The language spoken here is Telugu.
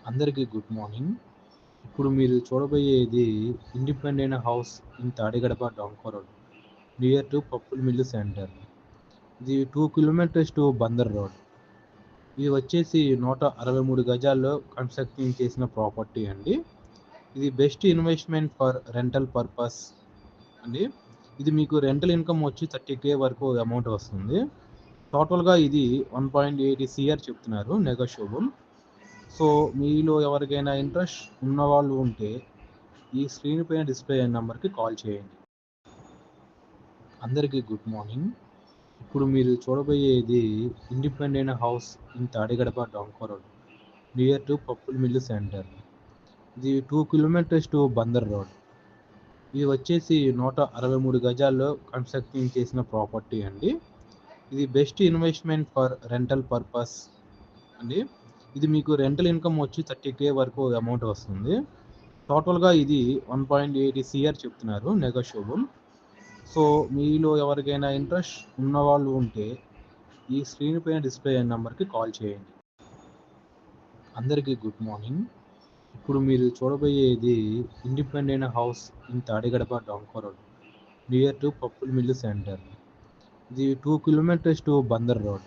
అందరికీ గుడ్ మార్నింగ్. ఇప్పుడు మీరు చూడబోయేది ఇండిపెండెంట్ హౌస్ ఇన్ తాడిగడప డౌన్కో రోడ్ నియర్ టు పప్పుల మిల్లు సెంటర్. ఇది 2 కిలోమీటర్స్ టు బందర్ రోడ్. ఇది వచ్చేసి 163 గజాల్లో కన్స్ట్రక్షన్ చేసిన ప్రాపర్టీ అండి. ఇది best investment for rental purpose అండి. ఇది మీకు రెంటల్ ఇన్కమ్ వచ్చి 30K వరకు అమౌంట్ వస్తుంది. టోటల్గా ఇది 1.80 CR చెప్తున్నారు, నెగోషియబుల్. సో మీలో ఎవరికైనా ఇంట్రెస్ట్ ఉన్నవాళ్ళు ఉంటే ఈ స్క్రీన్ పైన డిస్ప్లే అయిన నెంబర్కి కాల్ చేయండి. అందరికీ గుడ్ మార్నింగ్. ఇప్పుడు మీరు చూడబోయేది ఇండిపెండెంట్ హౌస్ ఇన్ తాడిగడప డౌన్కో రోడ్ నియర్ టు పప్పుల మిల్లు సెంటర్. ఇది 2 కిలోమీటర్స్ టు బందర్ రోడ్. ఇది వచ్చేసి 163 గజాల్లో కన్స్ట్రక్షన్ చేసిన ప్రాపర్టీ అండి. ఇది best investment for rental purpose అండి. ఇది మీకు రెంటల్ ఇన్కమ్ వచ్చి 30K వరకు అమౌంట్ వస్తుంది. టోటల్గా ఇది 1.80 CR చెప్తున్నారు, నెగోషియబుల్. సో మీలో ఎవరికైనా ఇంట్రెస్ట్ ఉన్నవాళ్ళు ఉంటే ఈ స్క్రీన్ పైన డిస్ప్లే అయిన నెంబర్కి కాల్ చేయండి. అందరికీ గుడ్ మార్నింగ్. ఇప్పుడు మీరు చూడబోయేది ఇండిపెండెంట్ హౌస్ ఇన్ తాడిగడప డౌన్కో రోడ్ నియర్ టు పప్పుల మిల్లు సెంటర్. ఇది 2 కిలోమీటర్స్ టు బందర్ రోడ్.